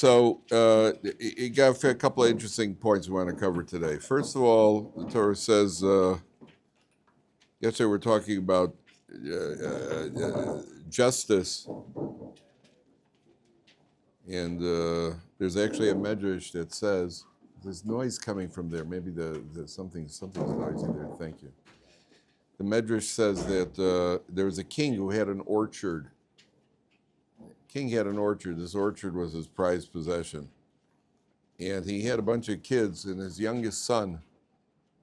So you got a couple of interesting points we want to cover today. First of all, the Torah says, yesterday we're talking about justice, and there's actually a medrash that says, there's noise coming from there. Maybe something's noisy there. Thank you. The medrash says that there was a king who had an orchard. King had an orchard. This orchard was his prized possession. And he had a bunch of kids, and his youngest son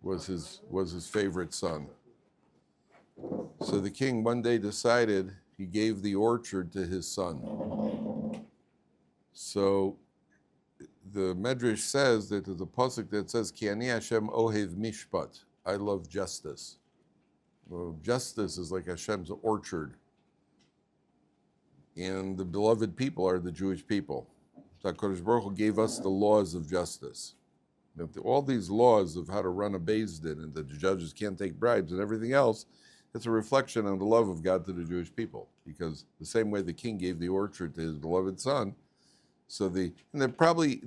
was his favorite son. So the king one day decided he gave the orchard to his son. So the Medrash says that there's a pasuk that says, Ki ani Hashem ohev mishpat. I love justice. Well, justice is like Hashem's orchard. And the beloved people are the Jewish people. So HaKadosh Baruch Hu gave us the laws of justice. All these laws of how to run a Beis Din and that the judges can't take bribes and everything else, it's a reflection on the love of God to the Jewish people. Because the same way the king gave the orchard to his beloved son, they're probably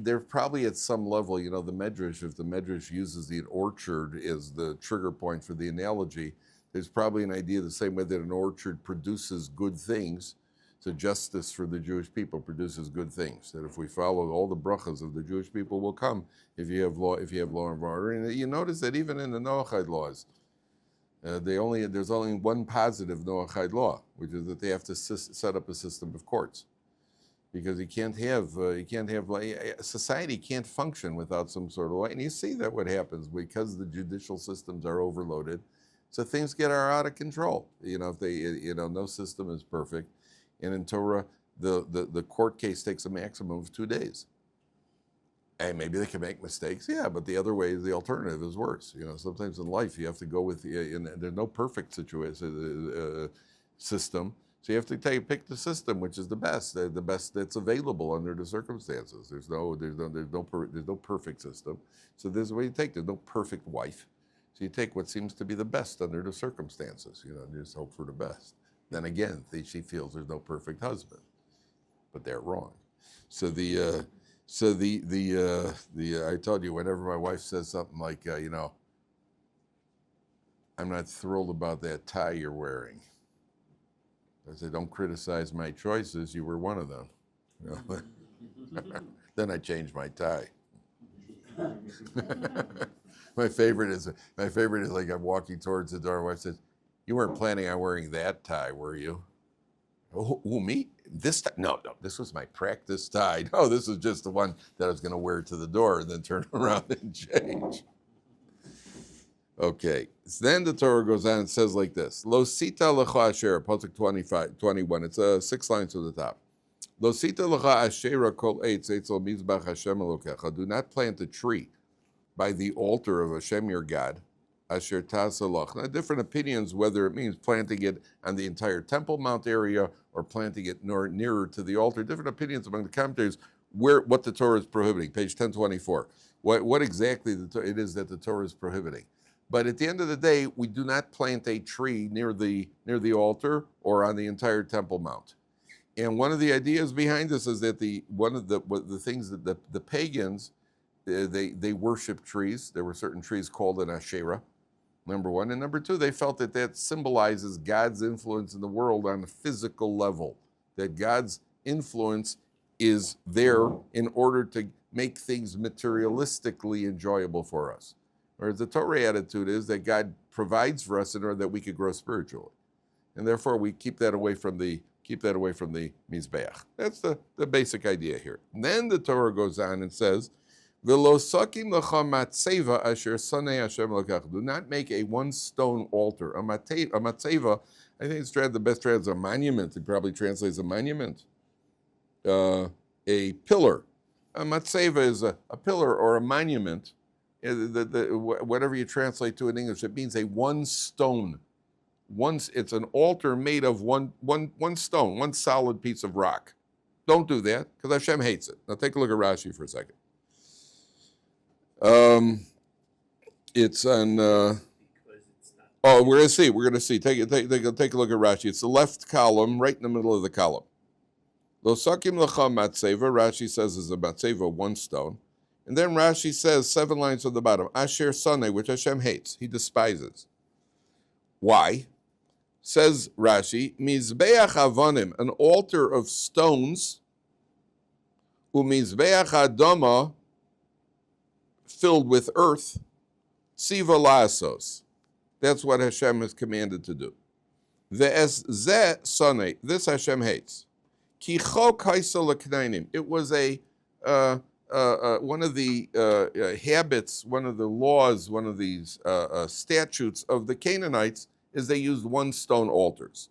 at some level, the Medrash, if the Medrash uses the orchard as the trigger point for the analogy, there's probably an idea the same way that an orchard produces good things. So justice for the Jewish people produces good things. That if we follow all the brachas of the Jewish people will come if you have law and order. And you notice that even in the Noachide laws, there's only one positive Noachide law, which is that they have to set up a system of courts, because society can't function without some sort of law. And you see that what happens because the judicial systems are overloaded, so things get out of control. No system is perfect. And in Torah, the court case takes a maximum of 2 days. And maybe they can make mistakes, but the other way, the alternative is worse. Sometimes in life you have to go with, there's no perfect system. So you have to pick the system which is the best that's available under the circumstances. There's no perfect system. So this is what you take. There's no perfect wife. So you take what seems to be the best under the circumstances. And just hope for the best. Then again, she feels there's no perfect husband, but they're wrong. So I told you, whenever my wife says something like, I'm not thrilled about that tie you're wearing, I say, don't criticize my choices. You were one of them. Then I changed my tie. My favorite is like I'm walking towards the door. My wife says, you weren't planning on wearing that tie, were you? Oh, me? This tie? No, this was my practice tie. No, this was just the one that I was going to wear to the door and then turn around and change. Okay, so then the Torah goes on and says like this. Lo sita lecha asher, pasuk 21. It's 6 lines to the top. Lo sita lecha asher kol eitz eitzel mizbach Hashem elokecha. Do not plant a tree by the altar of Hashem your God. Asher tasalach. Now, different opinions whether it means planting it on the entire Temple Mount area or planting it nearer to the altar. Different opinions among the commentators what the Torah is prohibiting. Page 1024. What exactly it is that the Torah is prohibiting. But at the end of the day, we do not plant a tree near the altar or on the entire Temple Mount. And one of the ideas behind this is that one of the things that the pagans they worship trees. There were certain trees called an Asherah. Number one. And number two, they felt that symbolizes God's influence in the world on a physical level, that God's influence is there in order to make things materialistically enjoyable for us. Whereas the Torah attitude is that God provides for us in order that we could grow spiritually. And therefore we keep that away from the Mizbeach. That's the basic idea here. And then the Torah goes on and says, do not make a one-stone altar. A matzeva, I think it's the best translated as a monument. It probably translates a monument. A pillar. A matzeva is a pillar or a monument. Whatever you translate to in English, it means a one stone. It's an altar made of one stone, one solid piece of rock. Don't do that, because Hashem hates it. Now take a look at Rashi for a second. It's on. We're going to see. Take a look at Rashi. It's the left column, right in the middle of the column. Lo sakim lecha matzeva, Rashi says is a matzeva, one stone. And then Rashi says, 7 lines on the bottom, Asher Saneh, which Hashem hates, he despises. Why? Says Rashi, Mizbeach Avonim, an altar of stones, Umizbeach Adama, filled with earth, Siva Lasos. That's what Hashem is commanded to do. Ve'ez ze Saneh, this Hashem hates. Ki chok haisa leknainim, it was one of the habits, one of the laws, one of these statutes of the Canaanites is they used one stone altars.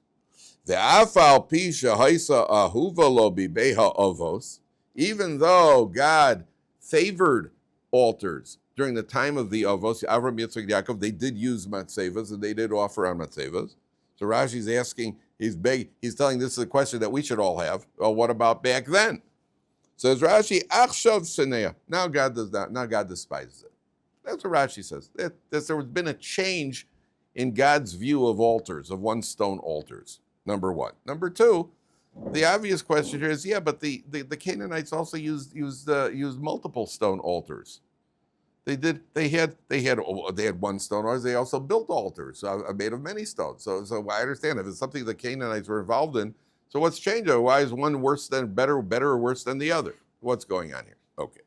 Even though God favored altars during the time of the Avos, Avram, Yitzchak, Yaakov, they did use matzevas and they did offer on matzevas. So Rashi's asking, he's telling this is a question that we should all have. Well, what about back then? Says Rashi, Achshav Senea. Now God does not. Now God despises it. That's what Rashi says. There's been a change in God's view of altars, of one stone altars. Number one. Number two, the obvious question here is, yeah, but the Canaanites also used multiple stone altars. They had one stone altar. They also built altars made of many stones. So I understand if it's something the Canaanites were involved in. So what's changed? Why is one better or worse than the other? What's going on here? Okay.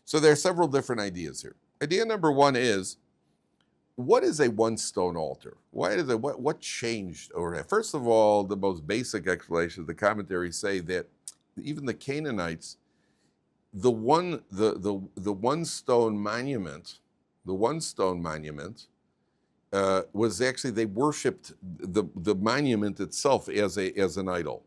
So there are several different ideas here. Idea number one is, what is a one stone altar? Why is it? What changed over there? First of all, the most basic explanation, the commentaries say that even the Canaanites, the one stone monument was actually, they worshipped the monument itself as an idol,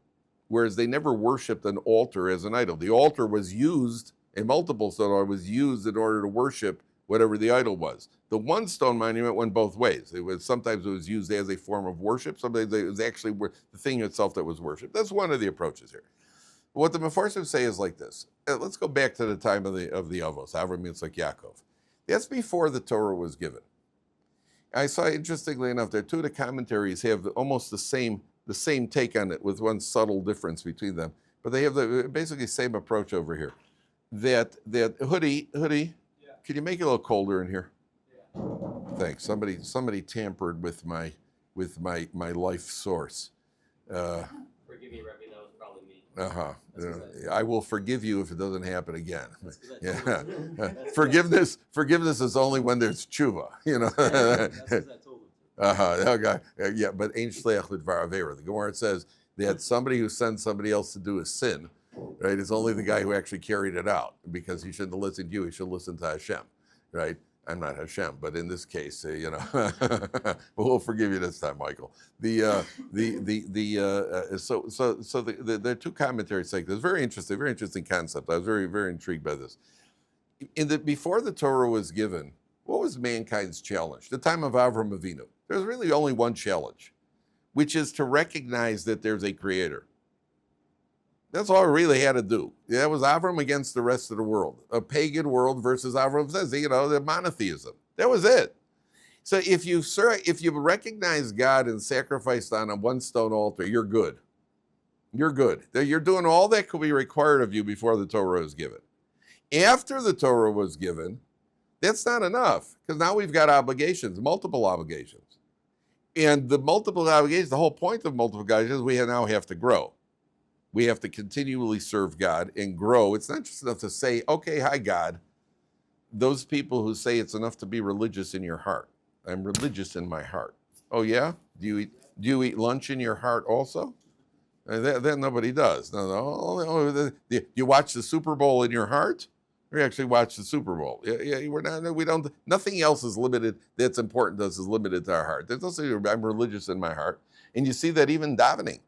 whereas they never worshipped an altar as an idol. The altar was used, a multiple stone altar was used in order to worship whatever the idol was. The one stone monument went both ways. Sometimes it was used as a form of worship. Sometimes it was actually the thing itself that was worshipped. That's one of the approaches here. What the Mefarshim say is like this. Let's go back to the time of the Avos, Avram, Yitzchak, Yaakov. That's before the Torah was given. I saw, interestingly enough, there two of the commentaries have almost the same take on it, with one subtle difference between them. But they have the basically same approach over here. That hoodie, yeah. Can you make it a little colder in here? Yeah. Thanks. Somebody tampered with my life source. Forgive me, Rabbi, that was probably me. I will forgive you if it doesn't happen again. Yeah. Forgiveness is only when there's tshuva, you know. That's what I told him. Okay. Yeah, but ain't shleach l'dvar avera. The Gemara says that somebody who sends somebody else to do a sin, right, is only the guy who actually carried it out, because he shouldn't have listened to you. He should listen to Hashem, right? I'm not Hashem, but in this case, but we'll forgive you this time, Michael. So there are two commentaries like this. Very interesting concept. I was very, very intrigued by this. Before the Torah was given, what was mankind's challenge? The time of Avram Avinu, there's really only one challenge, which is to recognize that there's a creator. That's all I really had to do. That was Avram against the rest of the world. A pagan world versus Avram says, the monotheism. That was it. So if you recognize God and sacrificed on a one stone altar, you're good. You're good. You're doing all that could be required of you before the Torah was given. After the Torah was given, that's not enough, because now we've got obligations, multiple obligations. And the multiple obligations, the whole point of multiple obligations, we now have to grow. We have to continually serve God and grow. It's not just enough to say, okay, hi, God. Those people who say it's enough to be religious in your heart. I'm religious in my heart. Oh, yeah? Do you eat lunch in your heart also? That nobody does. No. Do you watch the Super Bowl in your heart? We actually watch the Super Bowl. Nothing else is limited that's important to us is limited to our heart. There's also, I'm religious in my heart. And you see that even davening.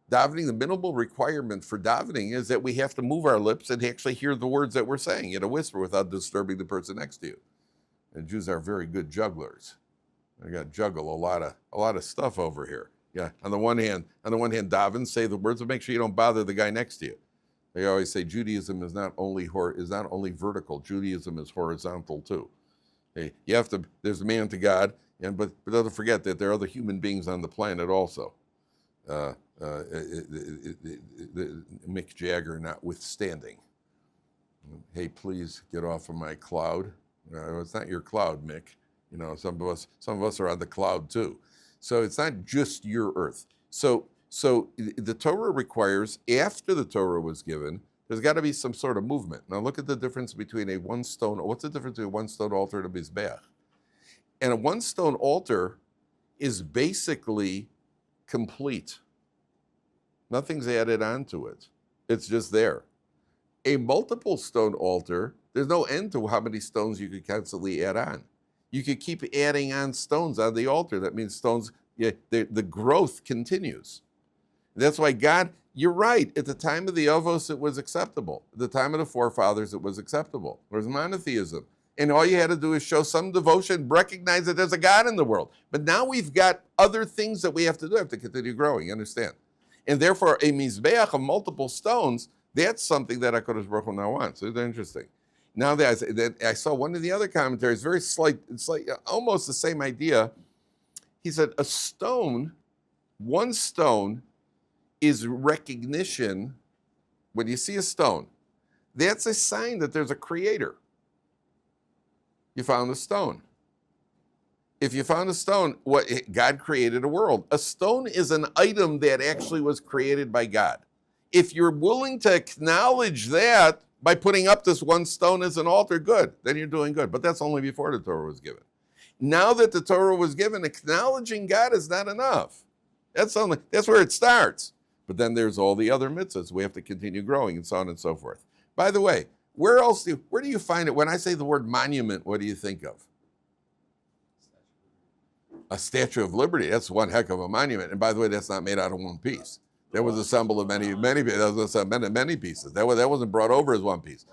The minimal requirement for davening is that we have to move our lips and actually hear the words that we're saying in a whisper without disturbing the person next to you. And Jews are very good jugglers. They got to juggle a lot of stuff over here. Yeah. On the one hand, daven, say the words, but make sure you don't bother the guy next to you. They always say Judaism is not only vertical. Judaism is horizontal too. You have to. There's a man to God, but don't forget that there are other human beings on the planet also. Mick Jagger notwithstanding. Hey, please get off of my cloud. It's not your cloud, Mick. Some of us are on the cloud too. So it's not just your earth. So the Torah requires, after the Torah was given, there's got to be some sort of movement. Now look at the difference between what's the difference between a one-stone altar and a mizbeach? And a one-stone altar is basically complete. Nothing's added onto it. It's just there. A multiple stone altar, there's no end to how many stones you could constantly add on. You could keep adding on stones on the altar. That means stones, the growth continues. That's why God, you're right, at the time of the Avos it was acceptable. At the time of the forefathers it was acceptable. There was monotheism. And all you had to do is show some devotion, recognize that there's a God in the world. But now we've got other things that we have to do, have to continue growing, you understand? And therefore, a mizbeach of multiple stones, that's something that HaKadosh Baruch Hu now wants. It's interesting. Now that I saw one of the other commentaries, very slight, it's like almost the same idea. He said, one stone is recognition. When you see a stone, that's a sign that there's a creator. You found a stone. If you found a stone, God created a world. A stone is an item that actually was created by God. If you're willing to acknowledge that by putting up this one stone as an altar, good, then you're doing good. But that's only before the Torah was given. Now that the Torah was given, acknowledging God is not enough. That's where it starts. But then there's all the other mitzvahs. We have to continue growing and so on and so forth. By the way, where do you find it? When I say the word monument, what do you think of? A Statue of Liberty. That's one heck of a monument. And by the way, that's not made out of one piece. That was assembled of many pieces. That wasn't brought over as one piece.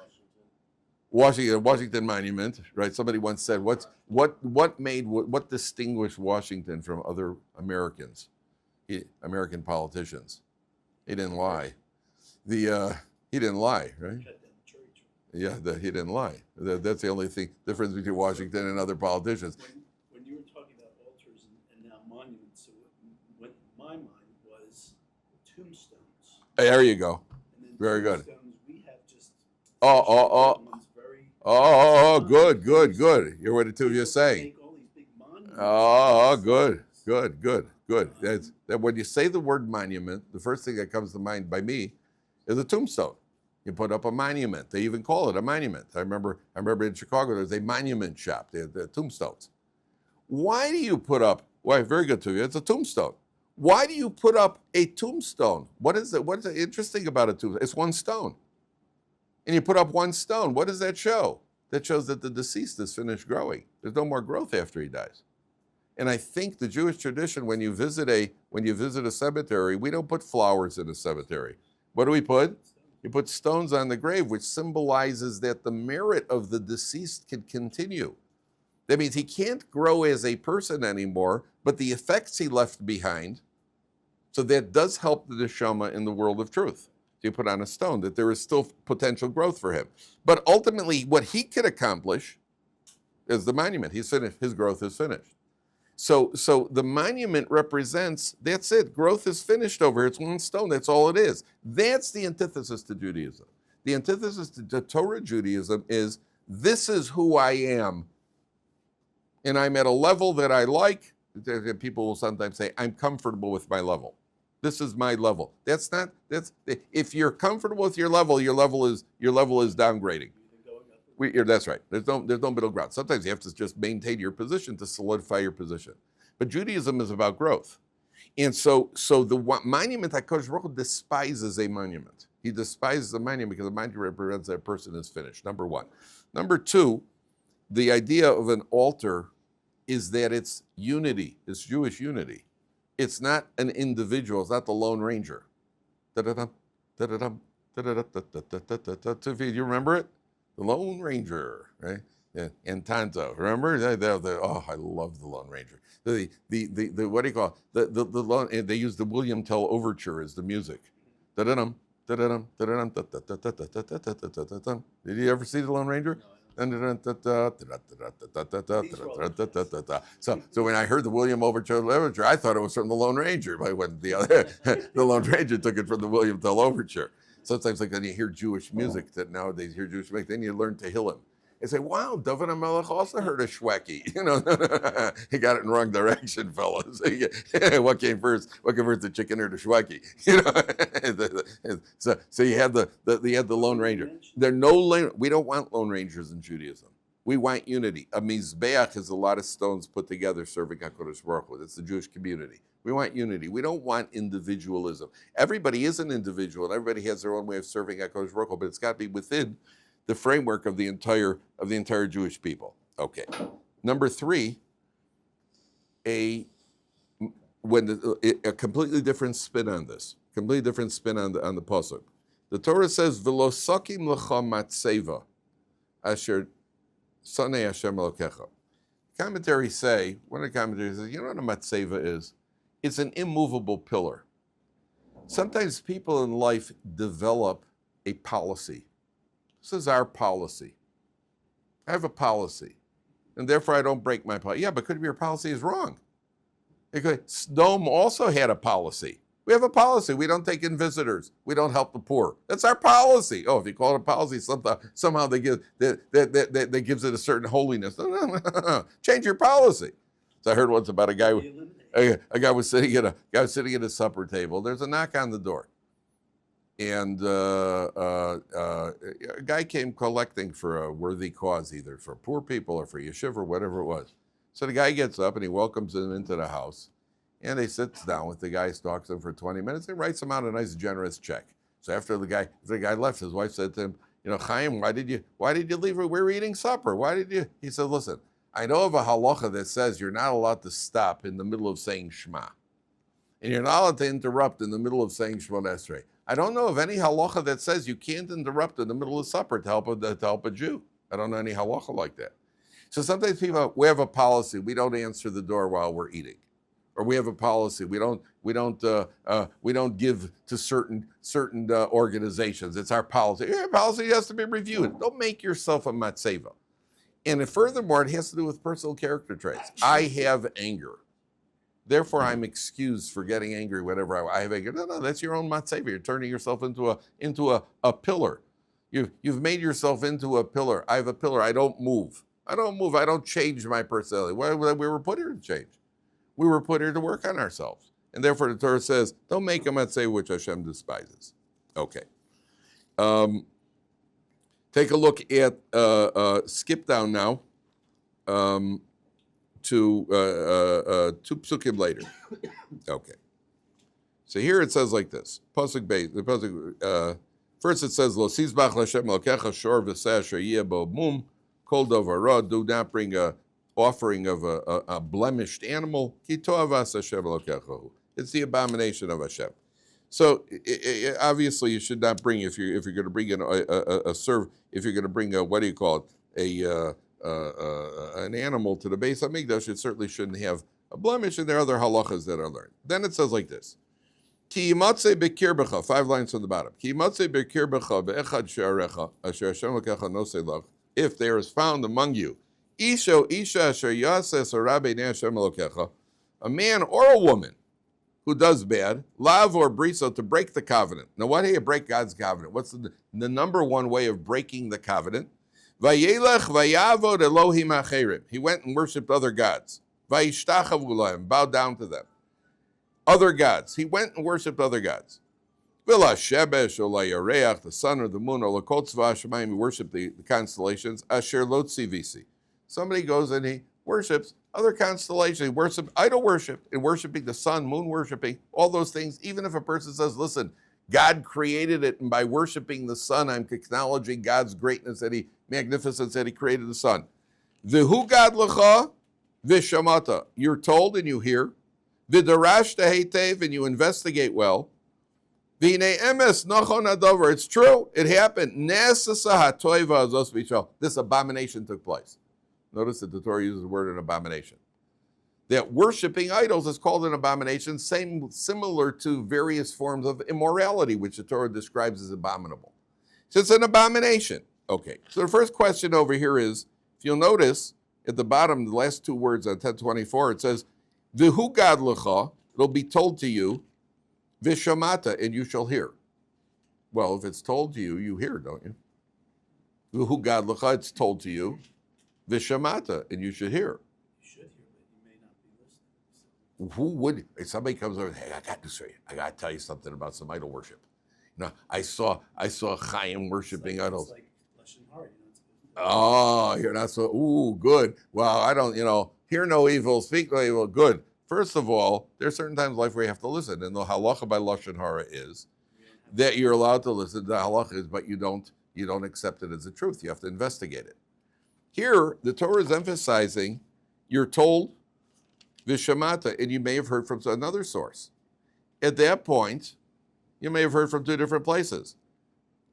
Washington Monument, right? Somebody once said, what distinguished Washington from other Americans, American politicians? He didn't lie. He didn't lie, right? Yeah, he didn't lie. That's the only difference between Washington and other politicians. When you were talking about altars and now monuments, so what my mind was tombstones. There you go. Very good. We have just good. You're what the two of you are saying. Good. That's that. When you say the word monument, the first thing that comes to mind by me is a tombstone. You put up a monument. They even call it a monument. I remember in Chicago, there's a monument shop. They had tombstones. Why do you put up, very good to you, it's a tombstone. Why do you put up a tombstone? What is interesting about a tombstone? It's one stone. And you put up one stone. What does that show? That shows that the deceased is finished growing. There's no more growth after he dies. And I think the Jewish tradition, when you visit a cemetery, we don't put flowers in a cemetery. What do we put? You put stones on the grave, which symbolizes that the merit of the deceased can continue. That means he can't grow as a person anymore, but the effects he left behind, so that does help the neshama in the world of truth. So you put on a stone that there is still potential growth for him. But ultimately, what he could accomplish is the monument. He's finished. His growth is finished. So the monument represents, that's it. Growth is finished over here. It's one stone. That's all it is. That's the antithesis to Judaism. The antithesis to Torah Judaism is, this is who I am. And I'm at a level that I like. People will sometimes say, I'm comfortable with my level. This is my level. If you're comfortable with your level is downgrading. That's right. There's no middle ground. Sometimes you have to just maintain your position to solidify your position. But Judaism is about growth. And so the monument, HaKadosh Baruch Hu despises a monument. He despises a monument because a monument represents that person is finished, number one. Number two, the idea of an altar is that it's unity. It's Jewish unity. It's not an individual. It's not the Lone Ranger. Da-da-dum, da-da-dum, da-da-da-da-da-da-da-da. Do you remember it? The Lone Ranger, right? Yeah. And Tonto, remember? I love the Lone Ranger. The what do you call it? The Lone, they use the William Tell Overture as the music. Da-da-dum, da-da-dum, da-da-dum, da-da-da-da-da-da-da-da-da-da. Did you ever see the Lone Ranger? So when I heard the William Overture, I thought it was from the Lone Ranger, but when the Lone Ranger took it from the William Tell Overture. Sometimes, like when you hear Jewish music, that nowadays hear Jewish music, then you learn Tehillim. And say, wow, Dovid HaMelech also heard a Shweki. He got it in the wrong direction, fellas. What came first? What came first, the chicken or the Shweki? So you had the Lone Ranger. We don't want Lone Rangers in Judaism. We want unity. A mizbeach is a lot of stones put together serving HaKadosh Baruch Hu. That's the Jewish community. We want unity. We don't want individualism. Everybody is an individual, and everybody has their own way of serving HaKadosh Baruch Hu, but it's got to be within the framework of the entire Jewish people. Okay. Number 3, a completely different spin on this. Completely different spin on the pasuk. The Torah says, "V'losakim lecha matzeva, asher sanei Hashem elokecha." Commentaries say, one of the commentaries says, you know what a matzeva is? It's an immovable pillar. Sometimes people in life develop a policy. This is our policy. I have a policy, and therefore I don't break my policy. Yeah, but could be your policy is wrong. Sdom also had a policy. We have a policy. We don't take in visitors. We don't help the poor. That's our policy. Oh, if you call it a policy, somehow they gives it a certain holiness. No. Change your policy. So I heard once about a guy was sitting at a supper table. There's a knock on the door. And a guy came collecting for a worthy cause, either for poor people or for yeshiva or whatever it was. So the guy gets up and he welcomes him into the house, and he sits down with the guy, talks to him for 20 minutes, and writes him out a nice, generous check. So after the guy left, his wife said to him, Chaim, why did you leave? We were eating supper. Why did you? He said, listen, I know of a halacha that says you're not allowed to stop in the middle of saying Shema, and you're not allowed to interrupt in the middle of saying Shemona Esrei. I don't know of any halacha that says you can't interrupt in the middle of supper to help a Jew. I don't know any halacha like that. So sometimes we have a policy. We don't answer the door while we're eating, or we have a policy. We don't give to certain organizations. It's our policy. Your policy has to be reviewed. Don't make yourself a matzeva. And furthermore, it has to do with personal character traits. I have anger. Therefore, I'm excused for getting angry whenever I have anger. No, that's your own matzeva. You're turning yourself into a pillar. You've made yourself into a pillar. I have a pillar. I don't move. I don't change my personality. We were put here to change. We were put here to work on ourselves. And therefore, the Torah says, don't make a matzeva which Hashem despises. Okay. Take a look at, skip down now. To 2 psukim later. Okay. So here it says like this. Pasuk Beit. First it says, Lo sizbach l'Hashem l'kecha shor v'seh asher yeh bo mum kol davar ra. Do not bring a offering of a blemished animal. Ki to'avas Hashem l'kecha. It's the abomination of Hashem. So obviously you should not bring, if you're going to bring if you're going to bring an animal to the Beis Hamikdash, it certainly shouldn't have a blemish, and there are other halachas that are learned. Then it says like this: Ki yimatzei bekirbecha, 5 lines from the bottom. Ki yimatzei bekirbecha be'echad she'arecha asher Hashem lokecha nosei lach. If there is found among you isha asher yases harabe nei Hashem lokecha, a man or a woman who does bad, lav or brisa, to break the covenant. Now, why do you break God's covenant? What's the number one way of breaking the covenant? Vayelech vayavod Elohim acherim. He went and worshipped other gods. Vayishtachavu lahem, bowed down to them. Other gods. He went and worshipped other gods. V'la shebesh o la yareach, the sun or the moon, or la kol tzva hashemayim, he worshipped the constellations. Asher lo tzivisi. Somebody goes and he worships other constellations. He worships idol worship, and worshiping the sun, moon worshiping, all those things. Even if a person says, listen, God created it, and by worshiping the sun, I'm acknowledging God's greatness, magnificence that He created the sun. V'hu gad lecha v'shamata. You're told and you hear. V'darash tehetev, and you investigate well. V'nei emes nachon hadavar. It's true. It happened. Nesasa hatoiva azos v'shal. This abomination took place. Notice that the Torah uses the word an abomination. That worshiping idols is called an abomination, similar to various forms of immorality, which the Torah describes as abominable. So it's an abomination. Okay, so the first question over here is, if you'll notice, at the bottom, the last two words on 1024, it says, V'hu gad lecha, it'll be told to you, V'shamata, and you shall hear. Well, if it's told to you, you hear, don't you? V'hu gad lecha, it's told to you, V'shamata, and you should hear. You should hear, but you may not be listening. So, Who would, if somebody comes over, hey, I got to say, I got to tell you something about some idol worship. Now, I saw Chaim worshiping idols. It's like flesh and heart, you know. Oh, you're not so, ooh, good. Well, I don't, hear no evil, speak no evil, good. First of all, there's certain times in life where you have to listen, and the halacha by Lashon Hara is that you're allowed to listen. The halacha is, but you don't accept it as a truth. You have to investigate it. Here, the Torah is emphasizing you're told Vishamata, and you may have heard from another source. At that point, you may have heard from two different places.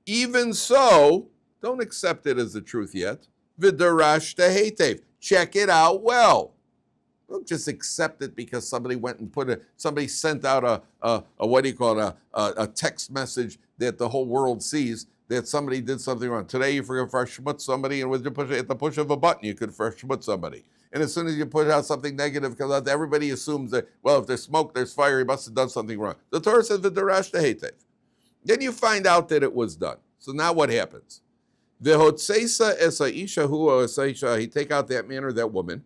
Even so, don't accept it as the truth yet. V'darash tehetev. Check it out well. Don't just accept it because somebody went and somebody sent out a text message that the whole world sees that somebody did something wrong. Today you forgot to shmutz somebody, and with at the push of a button you could shmutz somebody. And as soon as you put out something negative comes out, everybody assumes that, well, if there's smoke, there's fire, he must have done something wrong. The Torah says v'darash tehetev. Then you find out that it was done. So now what happens? V'hotseisa esa isha huo esa isha. He take out that man or that woman.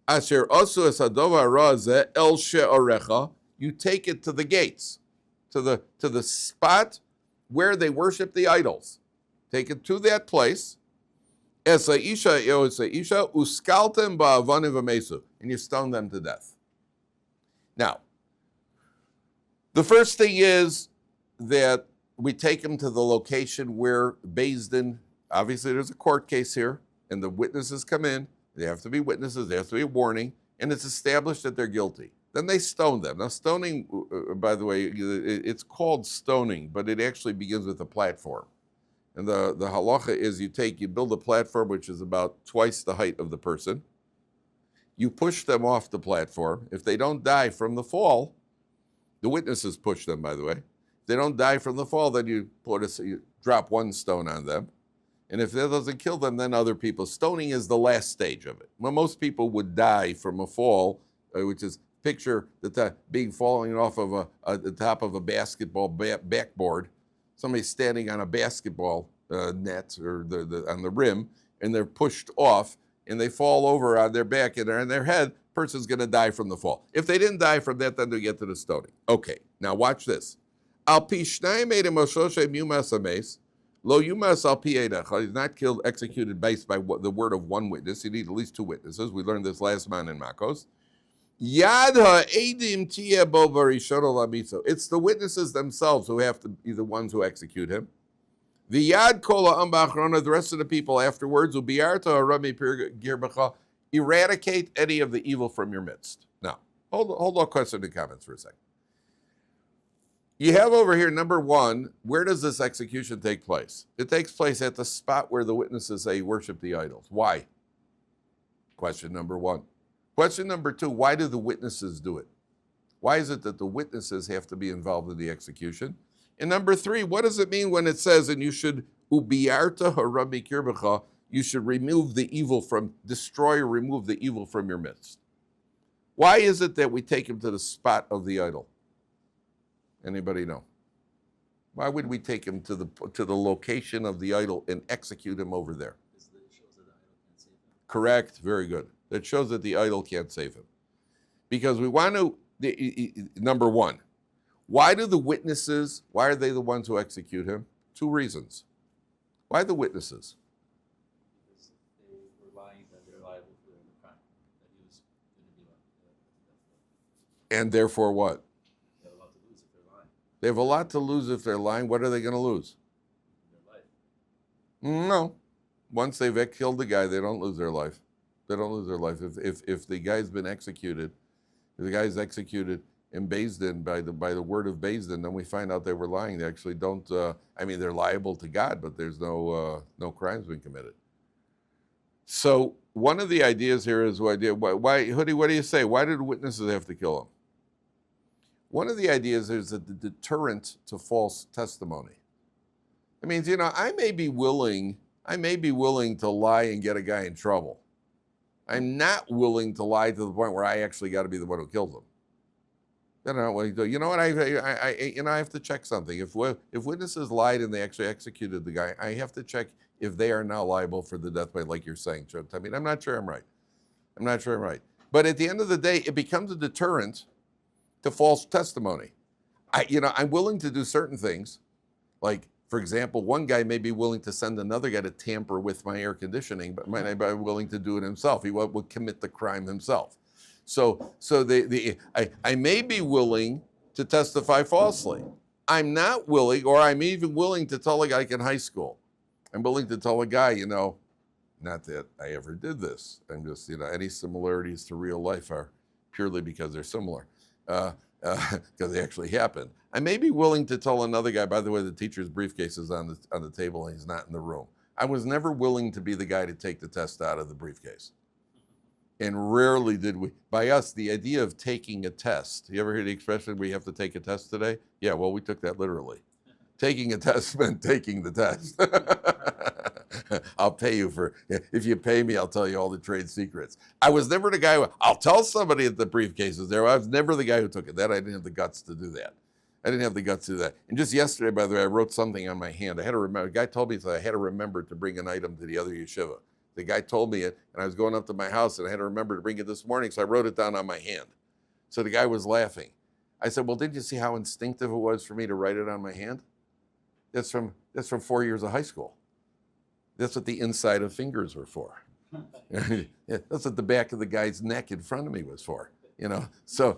Asher osu es hadova razeh el she'orecha. You take it to the gates, to the spot where they worship the idols. Take it to that place. Esa isha uskaltem ba'avanim v'mesu, and you stone them to death. Now, the first thing is that we take them to the location where Beis Din, obviously there's a court case here, and the witnesses come in. They have to be witnesses, there has to be a warning, and it's established that they're guilty. Then they stone them. Now stoning, by the way, it's called stoning, but it actually begins with a platform. And the halacha is you build a platform which is about twice the height of the person. You push them off the platform. If they don't die from the fall, the witnesses push them, by the way. If they don't die from the fall, then you drop one stone on them. And if that doesn't kill them, then other people. Stoning is the last stage of it. Well, most people would die from a fall, which is picture being falling off of the top of a basketball backboard. Somebody's standing on a basketball net or on the rim, and they're pushed off, and they fall over on their back and they're on their head. Person's going to die from the fall. If they didn't die from that, then they get to the stoning. Okay, now watch this. Al pi shnayim edim o shoshem yumas hameis. Lo yumas al pi edach. He's not killed, executed based by the word of one witness. You need at least two witnesses. We learned this last man in Makos. Yad ha'edim tiyeh bo barishon lamiso. It's the witnesses themselves who have to be the ones who execute him. The yad kol ha'am ba'achrona, the rest of the people afterwards, will bi'arta harami pir bacha, eradicate any of the evil from your midst. Now, hold on, question and comments for a second. You have over here, number one, where does this execution take place? It takes place at the spot where the witnesses say worship the idols. Why? Question number one. Question number two, why do the witnesses do it? Why is it that the witnesses have to be involved in the execution? And number three, what does it mean when it says, and you should ubiyarta harami kirbacha, you should remove the evil destroy or remove the evil from your midst? Why is it that we take him to the spot of the idol? Anybody know? Why would we take him to the location of the idol and execute him over there? Because it shows that the idol can't save him. Correct. Very good. That shows that the idol can't save him. Because we want to, number one, why are they the ones who execute him? Two reasons. Why the witnesses? Because they were lying that they're liable for the crime, that he was going to be like. And therefore what? They have a lot to lose if they're lying. They have a lot to lose if they're lying. What are they going to lose? Their life. No. Once they've killed the guy, they don't lose their life. They don't lose their life. If the guy's been executed, if the guy's executed in Beis Din by the word of Beis Din, then we find out they were lying. They actually don't. They're liable to God, but there's no crimes being committed. So one of the ideas here is why Hoodie? What do you say? Why did witnesses have to kill him? One of the ideas is that the deterrent to false testimony. It means I may be willing I may be willing to lie and get a guy in trouble. I'm not willing to lie to the point where I actually got to be the one who kills him. I don't know what you do. You know what? I have to check something. If witnesses lied and they actually executed the guy, I have to check if they are now liable for the death penalty, like you're saying, Chuck. I mean, I'm not sure I'm right. But at the end of the day, it becomes a deterrent to false testimony. I'm willing to do certain things. Like, for example, one guy may be willing to send another guy to tamper with my air conditioning, but might not be willing to do it himself. He would commit the crime himself. So I may be willing to testify falsely. I'm not willing, or I'm even willing to tell a guy in high school. I'm willing to tell a guy, not that I ever did this. I'm just, any similarities to real life are purely because they're similar, because they actually happened. I may be willing to tell another guy, by the way, the teacher's briefcase is on the table and he's not in the room. I was never willing to be the guy to take the test out of the briefcase. And rarely did we. By us, the idea of taking a test, you ever hear the expression, we have to take a test today? Yeah, well, we took that literally. Taking a test meant taking the test. I'll pay you if you pay me, I'll tell you all the trade secrets. I was never the guy I'll tell somebody that the briefcase is there. I was never the guy who took it. I didn't have the guts to do that. And just yesterday, by the way, I wrote something on my hand. I had to remember, a guy told me that I had to remember to bring an item to the other yeshiva. The guy told me it, and I was going up to my house, and I had to remember to bring it this morning, so I wrote it down on my hand. So the guy was laughing. I said, well, didn't you see how instinctive it was for me to write it on my hand? That's from 4 years of high school. That's what the inside of fingers were for. That's what the back of the guy's neck in front of me was for. So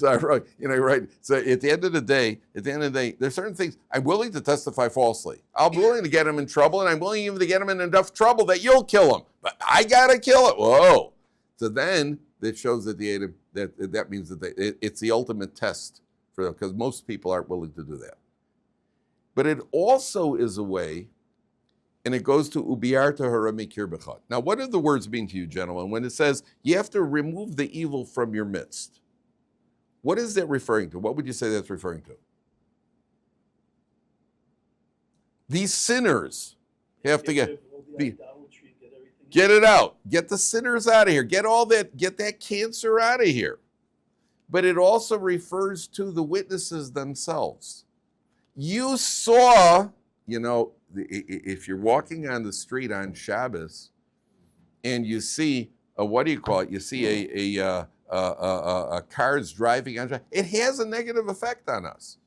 I wrote, right. So at the end of the day, there's certain things I'm willing to testify falsely. I'm willing to get him in trouble, and I'm willing even to get him in enough trouble that you'll kill him. But I gotta kill it. Whoa. So then that shows that that means that it's the ultimate test for them, because most people aren't willing to do that. But it also is a way, and it goes to ubiarta haramikir bechad. Now, what do the words mean to you, gentlemen, when it says you have to remove the evil from your midst? What is that referring to? What would you say that's referring to? These sinners have to get it out. Get the sinners out of here. Get that cancer out of here. But it also refers to the witnesses themselves. You saw, if you're walking on the street on Shabbos and you see you see a cars driving on Shabbos, it has a negative effect on us.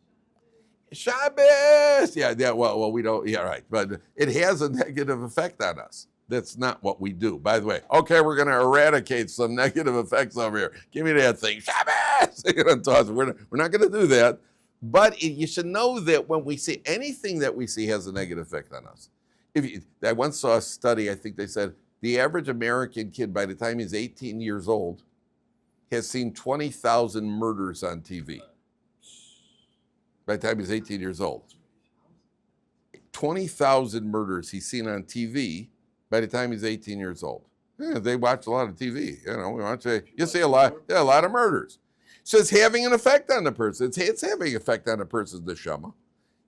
Shabbos, well, we don't, right, but it has a negative effect on us. That's not what we do. By the way, okay, we're going to eradicate some negative effects over here. Give me that thing, Shabbos. We're not going to do that. But you should know that when we see anything that we see has a negative effect on us. I once saw a study, I think they said, the average American kid, by the time he's 18 years old, has seen 20,000 murders on TV. By the time he's 18 years old. 20,000 murders he's seen on TV by the time he's 18 years old. Yeah, they watch a lot of TV. You see a lot of murders. So it's having an effect on the person. It's having an effect on the person's neshama.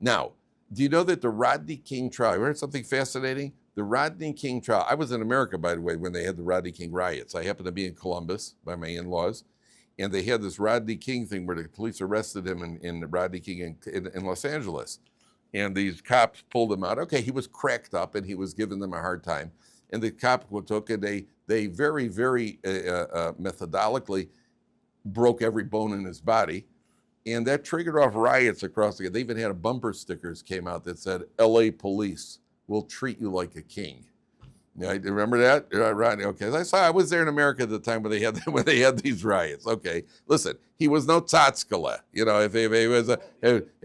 Now, do you know that the Rodney King trial, you heard something fascinating? The Rodney King trial, I was in America, by the way, when they had the Rodney King riots. I happened to be in Columbus by my in-laws, and they had this Rodney King thing where the police arrested him in Rodney King in Los Angeles. And these cops pulled him out. Okay, he was cracked up, and he was giving them a hard time. And the cops took it, they very, very methodically broke every bone in his body, and that triggered off riots across the. They even had bumper stickers came out that said, "L.A. police will treat you like a king." Yeah, remember that? Right. Okay. I was there in America at the time when they had these riots. Okay. Listen, he was no Tzatzkala, if he was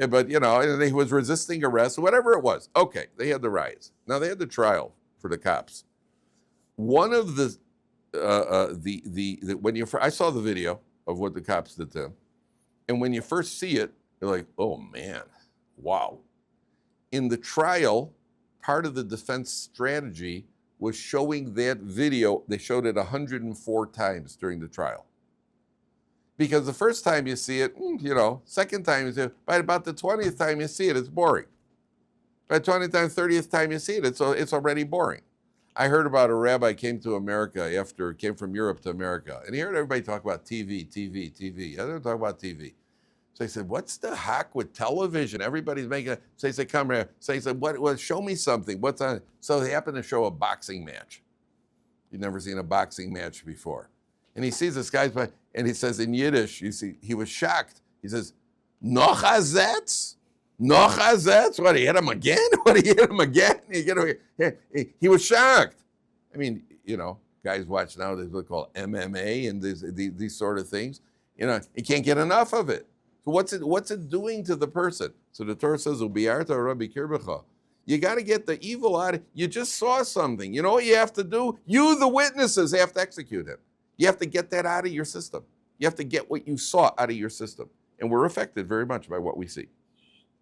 but and he was resisting arrest, whatever it was. Okay. They had the riots. Now they had the trial for the cops. One of I saw the video of what the cops did to him. And when you first see it, you're like, oh man, wow. In the trial, part of the defense strategy was showing that video. They showed it 104 times during the trial. Because the first time you see it, second time you see it, by about the 20th time you see it, it's boring. By 20th time, 30th time you see it, it's already boring. I heard about a rabbi came to America came from Europe to America, and he heard everybody talk about TV. I don't talk about TV. So he said, what's the hack with television? Everybody's making it. So he said, come here. So he said, what, show me something. What's on? So they happened to show a boxing match. He'd never seen a boxing match before. And he sees this guy's, and he says in Yiddish, you see, he was shocked. He says, noch azetz? Noch azetz? What, he hit him again? He was shocked. I mean, guys watch now, they look called MMA and these sort of things. He can't get enough of it. So what's it doing to the person? So the Torah says, "Ubiarta Rabbi kirbecha." You got to get the evil out of. You just saw something. You know what you have to do? You, the witnesses, have to execute it. You have to get that out of your system. You have to get what you saw out of your system, and we're affected very much by what we see.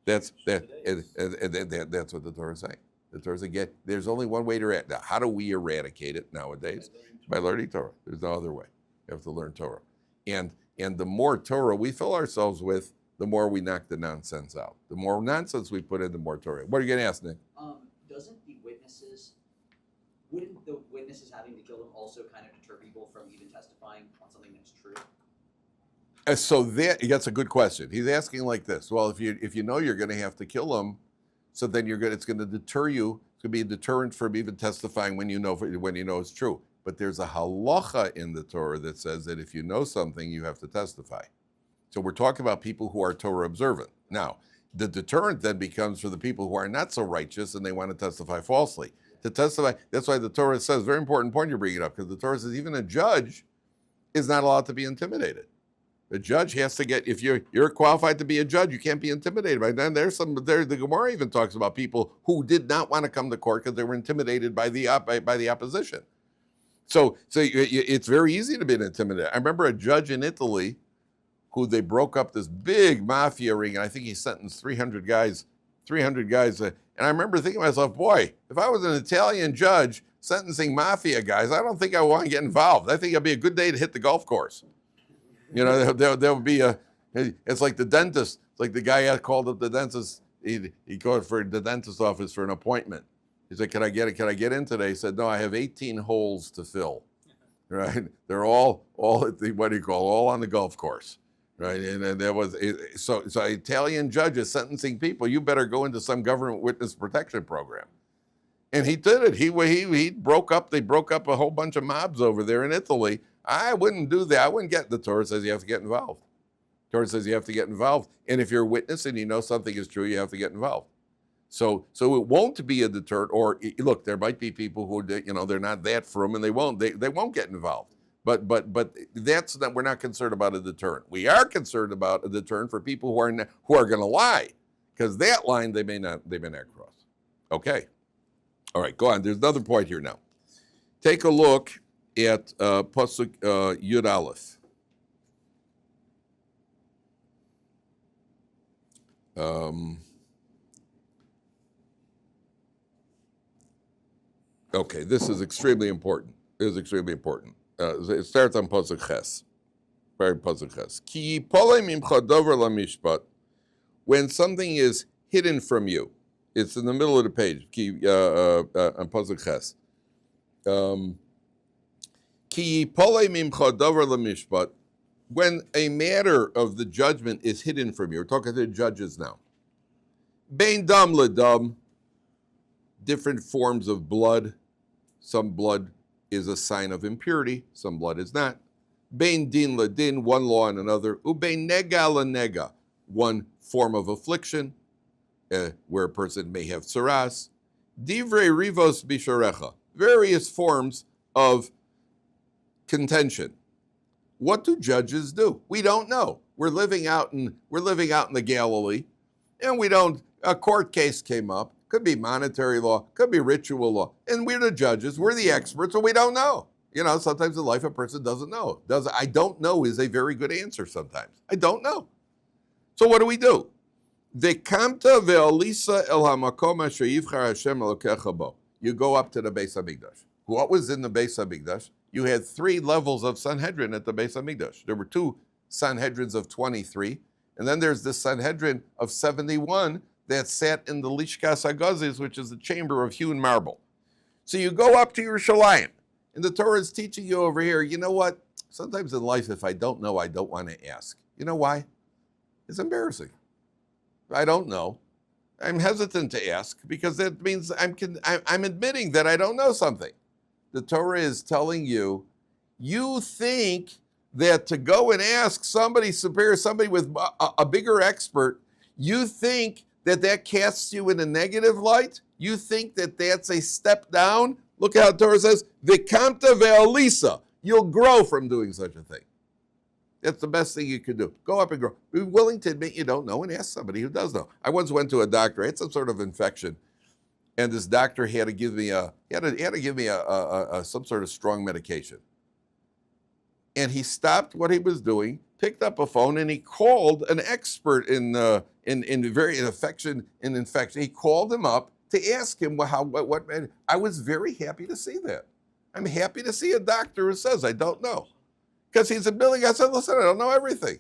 That's what the Torah is saying. The Torah is again. There's only one way to eradicate. Now, how do we eradicate it nowadays? By learning Torah. There's no other way. You have to learn Torah, and the more Torah we fill ourselves with, the more we knock the nonsense out. The more nonsense we put in, the more Torah. What are you going to ask, Nick? Wouldn't the witnesses having to kill them also kind of deter people from even testifying on something that's true? So that's a good question. He's asking like this. Well, if you know you're going to have to kill them, so then it's going to deter you. It's going to be a deterrent from even testifying when you know it's true. But there's a halacha in the Torah that says that if you know something, you have to testify. So we're talking about people who are Torah observant. Now, the deterrent then becomes for the people who are not so righteous and they want to testify falsely. To testify, that's why the Torah says, very important point you're bringing up, because the Torah says even a judge is not allowed to be intimidated. The judge has to get, if you're qualified to be a judge, you can't be intimidated by them. The Gemara even talks about people who did not want to come to court because they were intimidated by the opposition. So it's very easy to be intimidated. I remember a judge in Italy who they broke up this big mafia ring, and I think he sentenced 300 guys. And I remember thinking to myself, boy, if I was an Italian judge sentencing mafia guys, I don't think I want to get involved. I think it'd be a good day to hit the golf course. There would be it's like the dentist. It's like the guy called up the dentist. He called for the dentist office for an appointment. He said, can I get in today? He said, no, I have 18 holes to fill. Right? They're all at the, all on the golf course. Right, and there was so Italian judges sentencing people. You better go into some government witness protection program, and he did it. He broke up. They broke up a whole bunch of mobs over there in Italy. I wouldn't do that. I wouldn't get. The Torah says you have to get involved. The Torah says you have to get involved, and if you're a witness and you know something is true, you have to get involved. So it won't be a deterrent. Or look, there might be people who they're not that frum and they won't get involved. But that's not. We're not concerned about a deterrent. We are concerned about a deterrent for people who are going to lie, because that line they may not cross. Okay, all right, go on. There's another point here now. Take a look at pasuk Yud Aleph. Okay, this is extremely important. It starts on pasuk Ches. Very pasuk Ches. Ki yipolei mimcha dover lamishpat. When something is hidden from you, it's in the middle of the page. On pasuk Ches. Ki yipolei mimcha dover lamishpat. When a matter of the judgment is hidden from you, we're talking to the judges now. Bein dam ledam. Different forms of blood. Some blood is a sign of impurity, some blood is not. Bein din ledin, one law and another. Ubein nega lenega, one form of affliction, where a person may have tsaras. Divrei rivos bisharecha, various forms of contention. What do judges do? We don't know. We're living out in the Galilee, and a court case came up. Could be monetary law, could be ritual law. And we're the judges, we're the experts, so we don't know. Sometimes in life a person doesn't know. I don't know is a very good answer sometimes. I don't know. So what do we do? Ve'kamta ve'alisa el hamakom asher yivchar Hashem elokecha bo. You go up to the Beis HaMikdash. What was in the Beis HaMikdash? You had 3 levels of Sanhedrin at the Beis HaMikdash. There were 2 Sanhedrins of 23, and then there's this Sanhedrin of 71 that sat in the Lishkas HaGazis, which is the chamber of hewn marble. So you go up to Yerushalayim, and the Torah is teaching you over here, you know what? Sometimes in life, if I don't know, I don't want to ask. You know why? It's embarrassing. I don't know. I'm hesitant to ask because that means I'm admitting that I don't know something. The Torah is telling you, you think that to go and ask somebody superior, somebody with a bigger expert, you think that that casts you in a negative light? You think that that's a step down? Look how the Torah says, V'kamta ve'alisa. You'll grow from doing such a thing. That's the best thing you could do. Go up and grow. Be willing to admit you don't know and ask somebody who does know. I once went to a doctor. I had some sort of infection, and this doctor had to give me some sort of strong medication. And he stopped what he was doing, picked up a phone, and he called an expert in infection. He called him up to ask him what. I was very happy to see that. I'm happy to see a doctor who says I don't know. Because he's admitting, I said, listen, I don't know everything.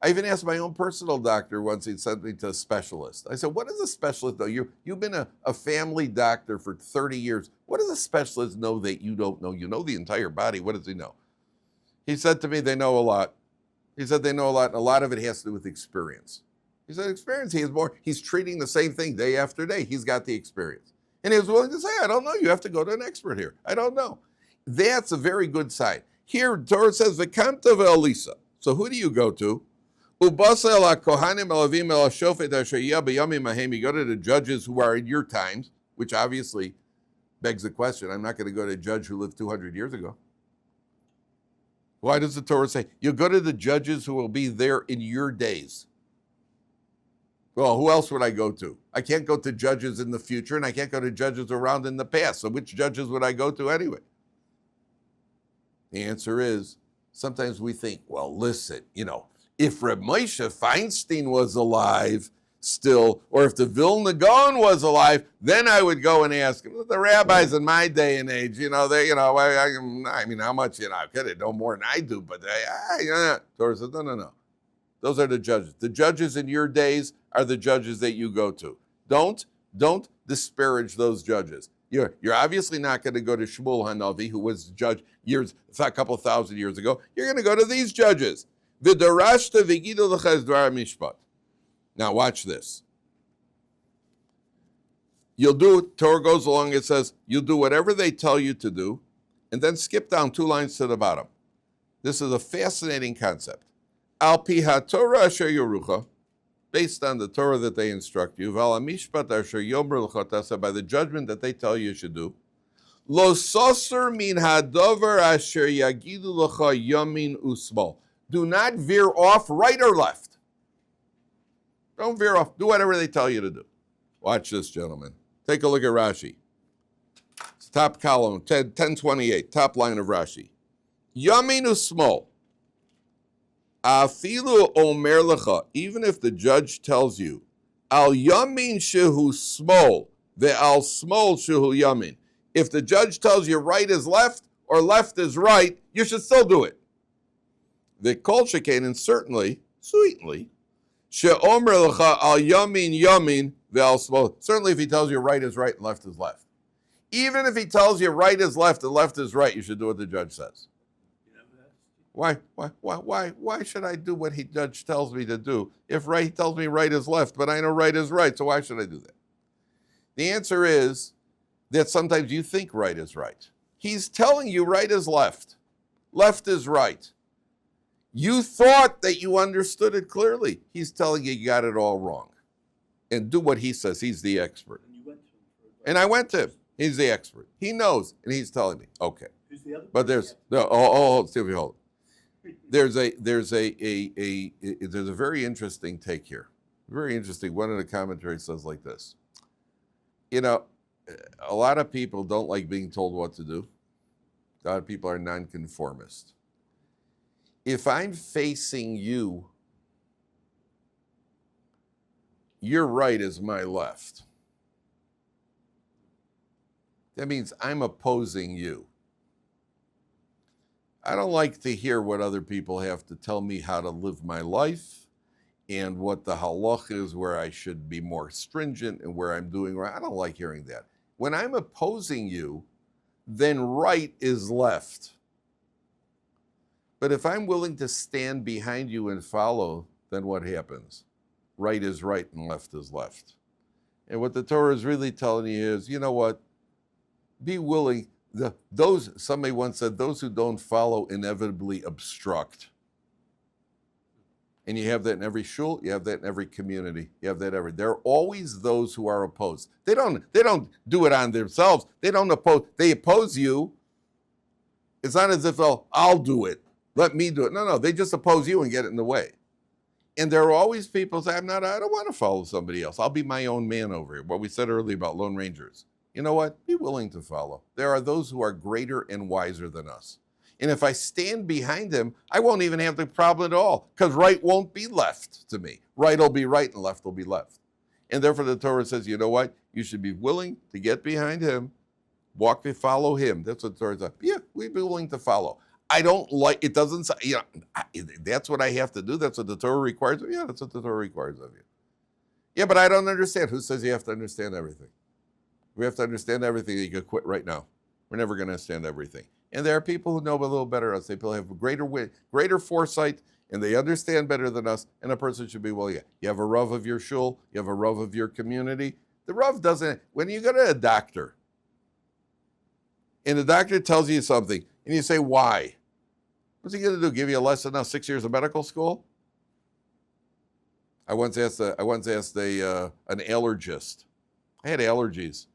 I even asked my own personal doctor once, he'd sent me to a specialist. I said, what does a specialist know? You've been a family doctor for 30 years. What does a specialist know that you don't know? You know the entire body. What does he know? He said to me, they know a lot. He said they know a lot, and a lot of it has to do with experience. He said, experience, he's treating the same thing day after day. He's got the experience. And he was willing to say, I don't know. You have to go to an expert here. I don't know. That's a very good sign. Here, Torah says, V'kamta ve'alisa. So who do you go to? Ubasa el kohanim elavim el shofet asher yeh b'yamim ahem. You go to the judges who are in your times, which obviously begs the question. I'm not going to go to a judge who lived 200 years ago. Why does the Torah say, you go to the judges who will be there in your days? Well, who else would I go to? I can't go to judges in the future, and I can't go to judges around in the past. So which judges would I go to anyway? The answer is, sometimes we think, well, listen, if Reb Moshe Feinstein was alive still, or if the Vilna Gaon was alive, then I would go and ask him. The rabbis in my day and age, I mean, how much, they know more than I do, but Torah says, no. Those are the judges. The judges in your days are the judges that you go to. Don't disparage those judges. You're obviously not going to go to Shmuel Hanavi, who was judge a couple thousand years ago. You're going to go to these judges. V'darashta v'gidu l'cha dvar mishpat. Now watch this. You'll do, Torah goes along, it says, you'll do whatever they tell you to do, and then skip down 2 lines to the bottom. This is a fascinating concept. Al pi ha-Torah asher yorucha, based on the Torah that they instruct you, v'al ha-mishpat asher yomer l'cha tasa, by the judgment that they tell you should do, lo soser min ha-dover asher yagidu l'cha yamin usmol. Do not veer off right or left. Don't veer off. Do whatever they tell you to do. Watch this, gentlemen. Take a look at Rashi. It's top column, 1028, top line of Rashi. Yamin usmol. Afilu omer lecha, even if the judge tells you, al yamin shehu smol, ve'al smol shehu yamin. If the judge tells you right is left or left is right, you should still do it. The kol shekain, and certainly, sweetly, she'omer lecha al yamin yamin ve'al smol. Certainly if he tells you right is right and left is left. Even if he tells you right is left and left is right, you should do what the judge says. Why should I do what the judge tells me to do? If he tells me right is left, but I know right is right, so why should I do that? The answer is that sometimes you think right is right. He's telling you right is left. Left is right. You thought that you understood it clearly. He's telling you got it all wrong. And do what he says. He's the expert. And I went to him. He's the expert. He knows, and he's telling me, okay. Who's the other? But there's hold. There's a very interesting take here. Very interesting. One of the commentaries says like this. A lot of people don't like being told what to do. A lot of people are nonconformist. If I'm facing you, your right is my left. That means I'm opposing you. I don't like to hear what other people have to tell me how to live my life. and what the halach is, where I should be more stringent and where I'm doing right. I don't like hearing that. When I'm opposing you, then right is left. But if I'm willing to stand behind you and follow, then what happens? Right is right and left is left. And what the Torah is really telling you is, you know what? Be willing. Somebody once said, those who don't follow inevitably obstruct. And you have that in every shul, you have that in every community, you have that there are always those who are opposed. They don't do it on themselves. They oppose you. It's not as if, oh, I'll do it. Let me do it. No, they just oppose you and get it in the way. And there are always people who say, I don't want to follow somebody else. I'll be my own man over here. What we said earlier about Lone Rangers. You know what? Be willing to follow. There are those who are greater and wiser than us. And if I stand behind him, I won't even have the problem at all, because right won't be left to me. Right will be right and left will be left. And therefore the Torah says, you know what? You should be willing to get behind him, follow him. That's what the Torah says. Yeah, we'd be willing to follow. I don't like, it doesn't say, that's what I have to do. That's what the Torah requires of you. Yeah, that's what the Torah requires of you. Yeah, but I don't understand. Who says you have to understand everything? We have to understand everything. You could quit right now. We're never going to understand everything. And there are people who know a little better than us. People have greater foresight, and they understand better than us. And a person should be, well, yeah, you have a Rav of your shul, you have a Rav of your community. The Rav doesn't, when you go to a doctor, and the doctor tells you something, and you say, why? What's he going to do? Give you a lesson on 6 years of medical school? I once asked an allergist. I had allergies.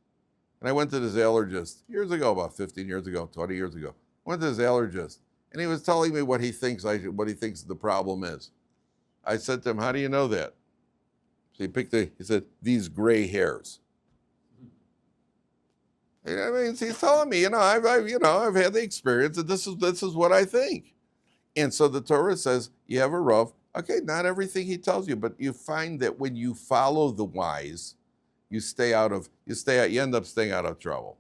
And I went to this allergist years ago, about 15 years ago, 20 years ago. I went to this allergist, and he was telling me what he thinks the problem is. I said to him, how do you know that? So he said, these gray hairs. I mean, he's telling me, I've had the experience, and this is what I think. And so the Torah says, you have a Rav. Okay, not everything he tells you, but you find that when you follow the wise, you end up staying out of trouble.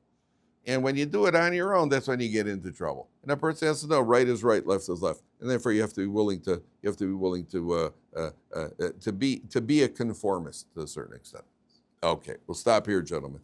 And when you do it on your own, that's when you get into trouble. And a person has to know right is right, left is left. And therefore you have to be willing to be a conformist to a certain extent. Okay, we'll stop here, gentlemen.